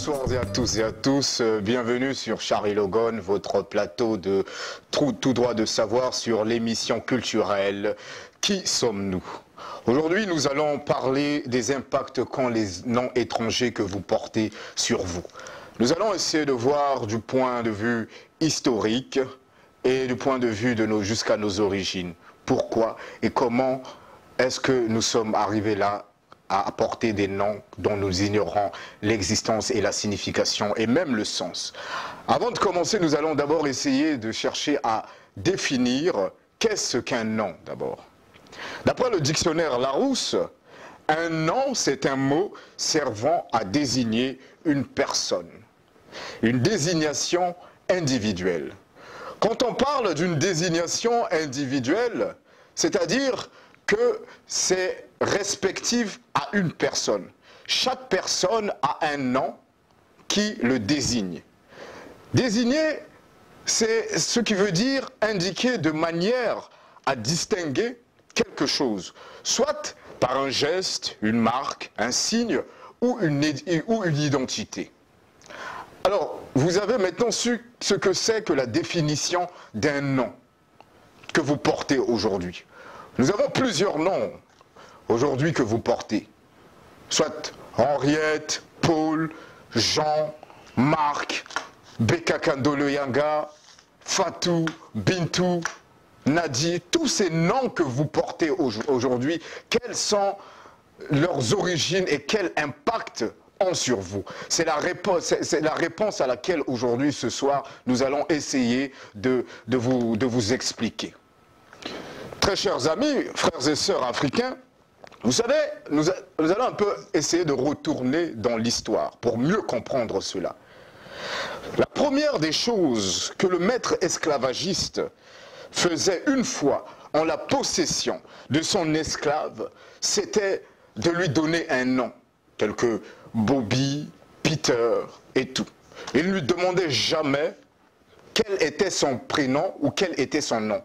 Bonsoir à tous et à tous, bienvenue sur Charlie Logon, votre plateau de tout droit de savoir sur l'émission culturelle Qui sommes-nous? Aujourd'hui, nous allons parler des impacts qu'ont les noms étrangers que vous portez sur vous. Nous allons essayer de voir du point de vue historique et du point de vue de jusqu'à nos origines. Pourquoi et comment est-ce que nous sommes arrivés là à apporter des noms dont nous ignorons l'existence et la signification et même le sens. Avant de commencer, nous allons d'abord essayer de chercher à définir qu'est-ce qu'un nom d'abord. D'après le dictionnaire Larousse, un nom c'est un mot servant à désigner une personne, une désignation individuelle. Quand on parle d'une désignation individuelle, c'est-à-dire que c'est respectif à une personne. Chaque personne a un nom qui le désigne. Désigner, c'est ce qui veut dire indiquer de manière à distinguer quelque chose, soit par un geste, une marque, un signe ou une identité. Alors, vous avez maintenant su ce que c'est que la définition d'un nom que vous portez aujourd'hui. Nous avons plusieurs noms aujourd'hui que vous portez, soit Henriette, Paul, Jean, Marc, Beka Kandolo Yanga, Fatou, Bintou, Nadi, tous ces noms que vous portez aujourd'hui, quelles sont leurs origines et quel impact ont sur vous? C'est la réponse à laquelle aujourd'hui, ce soir, nous allons essayer de vous expliquer. Très chers amis, frères et sœurs africains, vous savez, nous allons un peu essayer de retourner dans l'histoire pour mieux comprendre cela. La première des choses que le maître esclavagiste faisait une fois en la possession de son esclave, c'était de lui donner un nom, tel que Bobby, Peter et tout. Il ne lui demandait jamais quel était son prénom ou quel était son nom.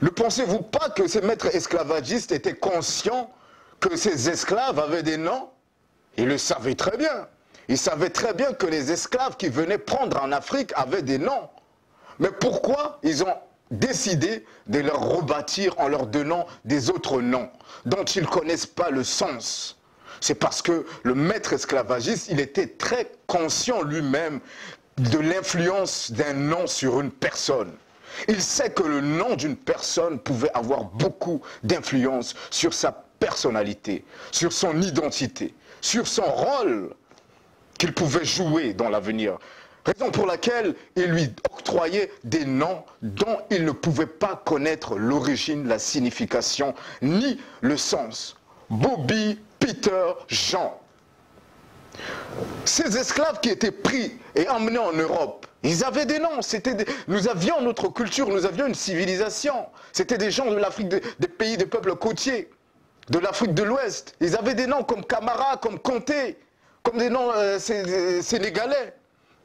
Ne pensez-vous pas que ces maîtres esclavagistes étaient conscients que ces esclaves avaient des noms? Ils le savaient très bien. Ils savaient très bien que les esclaves qui venaient prendre en Afrique avaient des noms. Mais pourquoi ils ont décidé de leur rebâtir en leur donnant des autres noms dont ils ne connaissent pas le sens? C'est parce que le maître esclavagiste, il était très conscient lui-même de l'influence d'un nom sur une personne. Il sait que le nom d'une personne pouvait avoir beaucoup d'influence sur sa personnalité, sur son identité, sur son rôle qu'il pouvait jouer dans l'avenir. Raison pour laquelle il lui octroyait des noms dont il ne pouvait pas connaître l'origine, la signification, ni le sens. Bobby, Peter, Jean. Ces esclaves qui étaient pris et emmenés en Europe, ils avaient des noms. Nous avions notre culture, nous avions une civilisation. C'était des gens de l'Afrique, des pays, des peuples côtiers, de l'Afrique de l'Ouest. Ils avaient des noms comme Camara, comme Comté, comme des noms sénégalais.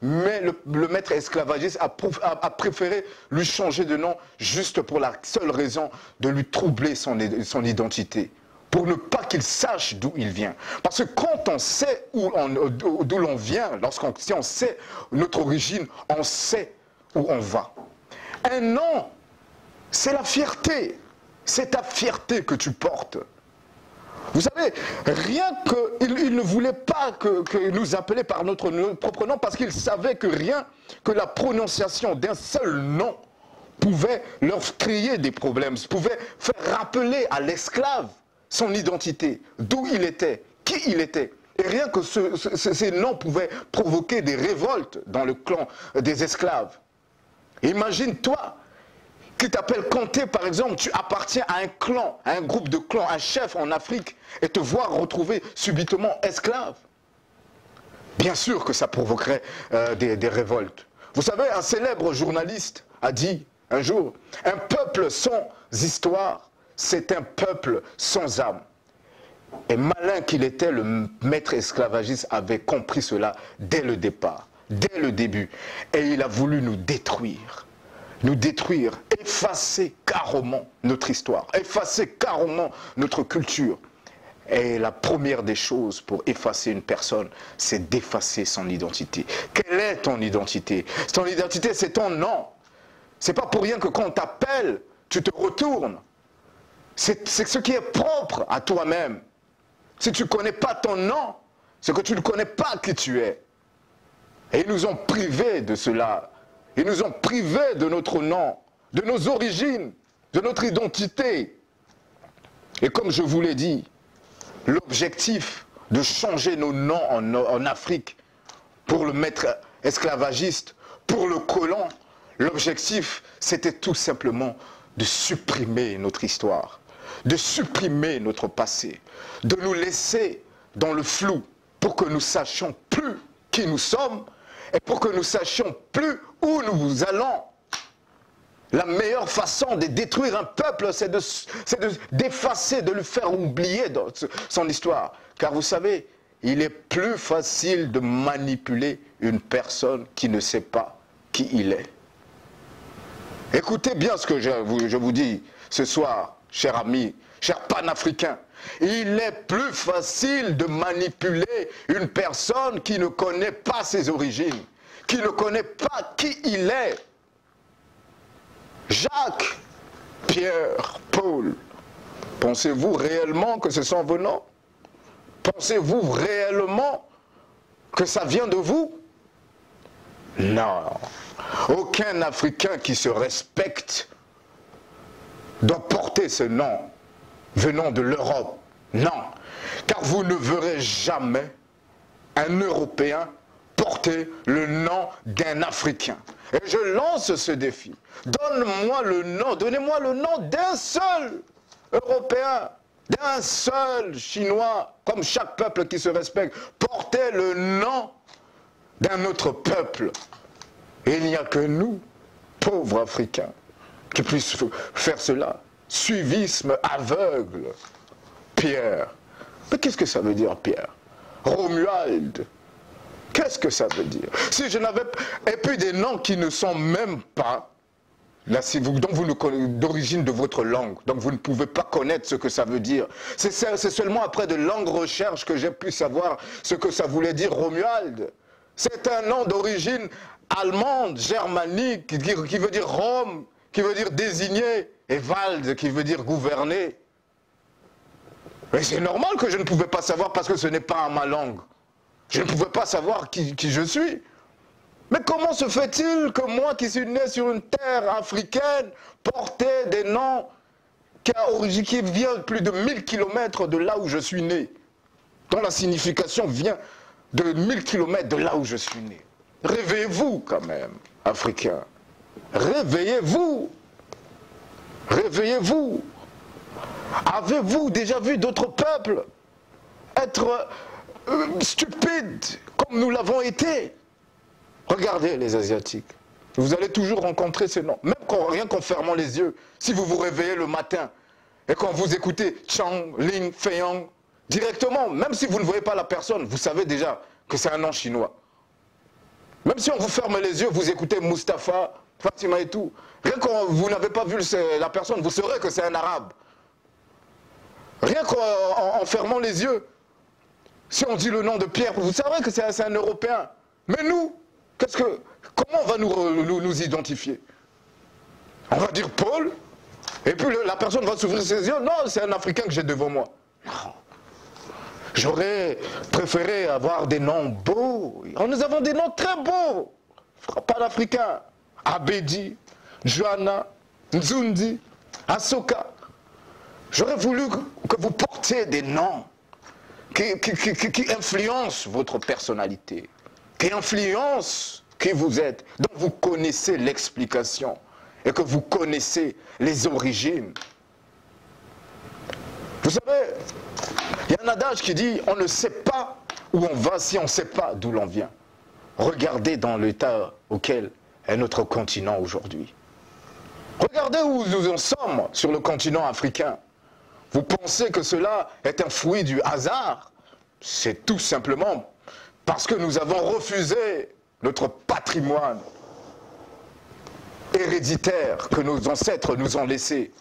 Mais le maître esclavagiste a préféré lui changer de nom juste pour la seule raison de lui troubler son identité. Pour ne pas qu'il sache d'où il vient. Parce que quand on sait d'où l'on vient, si on sait notre origine, on sait où on va. Un nom, c'est la fierté. C'est ta fierté que tu portes. Vous savez, rien qu'il ne voulait pas que nous appelions par notre propre nom, parce qu'il savait que rien que la prononciation d'un seul nom pouvait leur créer des problèmes, pouvait faire rappeler à l'esclave son identité, d'où il était, qui il était. Et rien que ces noms pouvaient provoquer des révoltes dans le clan des esclaves. Imagine-toi, qui t'appelle Comté par exemple, tu appartiens à un clan, à un groupe de clans, un chef en Afrique, et te voir retrouver subitement esclave. Bien sûr que ça provoquerait des révoltes. Vous savez, un célèbre journaliste a dit un jour, un peuple sans histoire, c'est un peuple sans âme. Et malin qu'il était, le maître esclavagiste avait compris cela dès le départ, dès le début. Et il a voulu nous détruire, effacer carrément notre histoire, effacer carrément notre culture. Et la première des choses pour effacer une personne, c'est d'effacer son identité. Quelle est ton identité? Ton identité, c'est ton nom. C'est pas pour rien que quand on t'appelle, tu te retournes. C'est ce qui est propre à toi-même. Si tu ne connais pas ton nom, c'est que tu ne connais pas qui tu es. Et ils nous ont privés de cela. Ils nous ont privés de notre nom, de nos origines, de notre identité. Et comme je vous l'ai dit, l'objectif de changer nos noms en Afrique pour le maître esclavagiste, pour le colon, l'objectif c'était tout simplement de supprimer notre histoire, de supprimer notre passé, de nous laisser dans le flou pour que nous sachions plus qui nous sommes et pour que nous sachions plus où nous allons. La meilleure façon de détruire un peuple, c'est d'effacer, de le faire oublier son histoire. Car vous savez, il est plus facile de manipuler une personne qui ne sait pas qui il est. Écoutez bien ce que je vous dis ce soir, chers amis, chers panafricains. Il est plus facile de manipuler une personne qui ne connaît pas ses origines, qui ne connaît pas qui il est. Jacques, Pierre, Paul, pensez-vous réellement que ce sont vos noms? Pensez-vous réellement que ça vient de vous? Non. Aucun Africain qui se respecte doit porter ce nom venant de l'Europe. Non. Car vous ne verrez jamais un Européen porter le nom d'un Africain. Et je lance ce défi. Donne-moi le nom, donnez-moi le nom d'un seul Européen, d'un seul Chinois, comme chaque peuple qui se respecte. Portez le nom d'un autre peuple. Et il n'y a que nous, pauvres Africains, qui puissent faire cela. Suivisme aveugle. Pierre. Mais qu'est-ce que ça veut dire, Pierre? Romuald. Qu'est-ce que ça veut dire? Si je n'avais... Et puis des noms qui ne sont même pas d'origine de votre langue. Donc vous ne pouvez pas connaître ce que ça veut dire. C'est seulement après de longues recherches que j'ai pu savoir ce que ça voulait dire Romuald. C'est un nom d'origine allemande, germanique, qui veut dire Rome, qui veut dire désigner, et Wald, qui veut dire gouverner. Mais c'est normal que je ne pouvais pas savoir parce que ce n'est pas ma langue. Je ne pouvais pas savoir qui je suis. Mais comment se fait-il que moi qui suis né sur une terre africaine, portais des noms qui viennent plus de 1000 km de là où je suis né, dont la signification vient de 1000 km de là où je suis né. Réveillez-vous quand même, Africains. Réveillez-vous. Réveillez-vous. Avez-vous déjà vu d'autres peuples être stupides comme nous l'avons été? Regardez les Asiatiques. Vous allez toujours rencontrer ces noms. Même rien qu'en fermant les yeux, si vous vous réveillez le matin et quand vous écoutez Chang, Ling, Feiyang, directement, même si vous ne voyez pas la personne, vous savez déjà que c'est un nom chinois. Même si on vous ferme les yeux, vous écoutez Mustapha, Fatima et tout. Rien quand vous n'avez pas vu la personne, vous saurez que c'est un arabe. Rien qu'en fermant les yeux, si on dit le nom de Pierre, vous saurez que c'est un Européen. Mais nous, comment on va nous identifier? On va dire Paul, et puis la personne va s'ouvrir ses yeux. Non, c'est un Africain que j'ai devant moi. Non. J'aurais préféré avoir des noms beaux. Nous avons des noms très beaux. Panafricains. Abedi, Johanna, Nzundi, Asoka. J'aurais voulu que vous portiez des noms qui influencent votre personnalité, qui influencent qui vous êtes, dont vous connaissez l'explication et que vous connaissez les origines. Vous savez, il y a un adage qui dit on ne sait pas où on va si on ne sait pas d'où l'on vient. Regardez dans l'état auquel est notre continent aujourd'hui. Regardez où nous en sommes sur le continent africain. Vous pensez que cela est un fruit du hasard? C'est tout simplement parce que nous avons refusé notre patrimoine héréditaire que nos ancêtres nous ont laissé.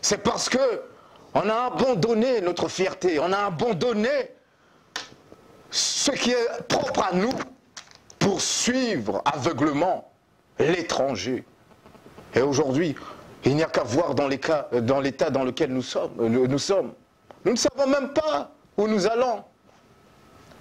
C'est parce que On a abandonné notre fierté, on a abandonné ce qui est propre à nous pour suivre aveuglement l'étranger. Et aujourd'hui, il n'y a qu'à voir dans l'état dans lequel nous sommes. Nous ne savons même pas où nous allons.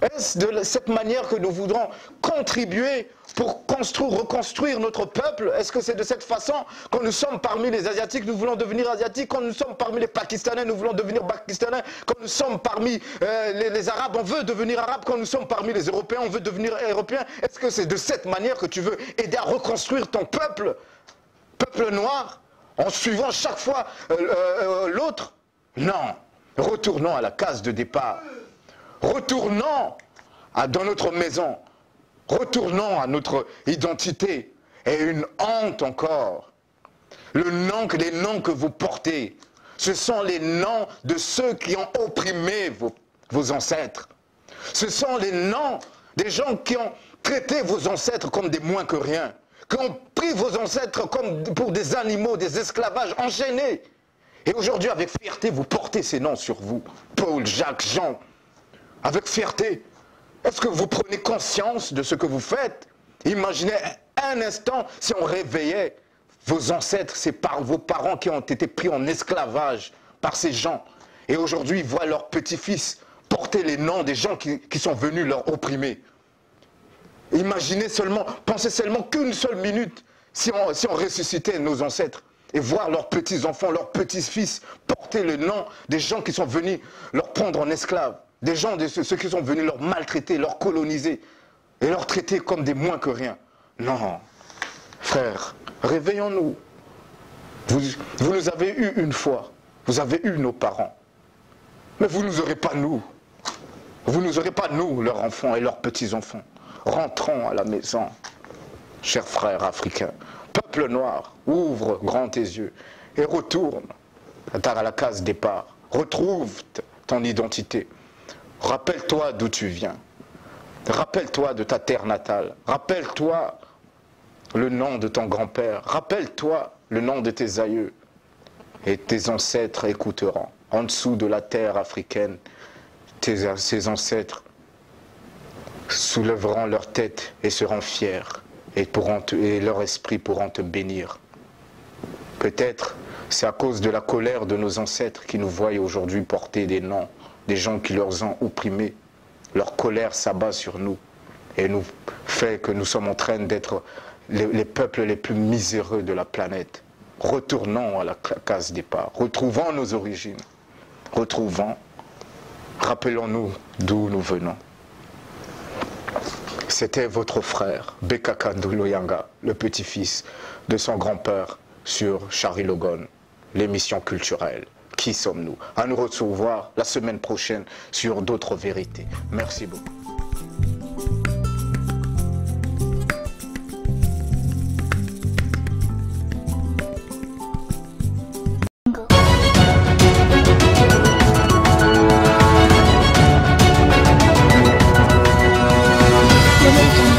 Est-ce de cette manière que nous voudrons contribuer pour reconstruire notre peuple? Est-ce que c'est de cette façon, quand nous sommes parmi les Asiatiques, nous voulons devenir Asiatiques, quand nous sommes parmi les Pakistanais, nous voulons devenir Pakistanais, quand nous sommes parmi les Arabes, on veut devenir Arabes, quand nous sommes parmi les Européens, on veut devenir Européens? Est-ce que c'est de cette manière que tu veux aider à reconstruire ton peuple, peuple noir, en suivant chaque fois l'autre? Non, retournons à la case de départ. Retournons dans notre maison, retournons à notre identité. Et une honte encore. Les noms que vous portez, ce sont les noms de ceux qui ont opprimé vos ancêtres. Ce sont les noms des gens qui ont traité vos ancêtres comme des moins que rien, qui ont pris vos ancêtres comme pour des animaux, des esclavages enchaînés. Et aujourd'hui, avec fierté, vous portez ces noms sur vous. Paul, Jacques, Jean. Avec fierté. Est-ce que vous prenez conscience de ce que vous faites? Imaginez un instant si on réveillait vos ancêtres, vos parents qui ont été pris en esclavage par ces gens. Et aujourd'hui, ils voient leurs petits-fils porter les noms des gens qui sont venus leur opprimer. Imaginez seulement, pensez seulement qu'une seule minute si on ressuscitait nos ancêtres et voir leurs petits-enfants, leurs petits-fils porter le nom des gens qui sont venus leur prendre en esclaves. Des gens, ceux qui sont venus leur maltraiter, leur coloniser et leur traiter comme des moins que rien. Non, frères, réveillons-nous. Vous nous avez eu une fois, vous avez eu nos parents, mais vous nous aurez pas nous. Vous nous aurez pas nous, leurs enfants et leurs petits-enfants. Rentrons à la maison, chers frères africains. Peuple noir, ouvre grand tes yeux et retourne à la case départ. Retrouve ton identité. Rappelle-toi d'où tu viens. Rappelle-toi de ta terre natale. Rappelle-toi le nom de ton grand-père. Rappelle-toi le nom de tes aïeux. Et tes ancêtres écouteront. En dessous de la terre africaine, ces ancêtres soulèveront leur tête et seront fiers. Et leur esprit pourront te bénir. Peut-être c'est à cause de la colère de nos ancêtres qui nous voient aujourd'hui porter des noms, des gens qui leur ont opprimés. Leur colère s'abat sur nous et nous fait que nous sommes en train d'être les peuples les plus miséreux de la planète. Retournons à la case départ, retrouvons nos origines, rappelons-nous d'où nous venons. C'était votre frère, Bekaka Ndoloyanga, le petit-fils de son grand-père sur Charlie Logan, l'émission culturelle. Qui sommes-nous? À nous recevoir la semaine prochaine sur d'autres vérités. Merci beaucoup. Momentum.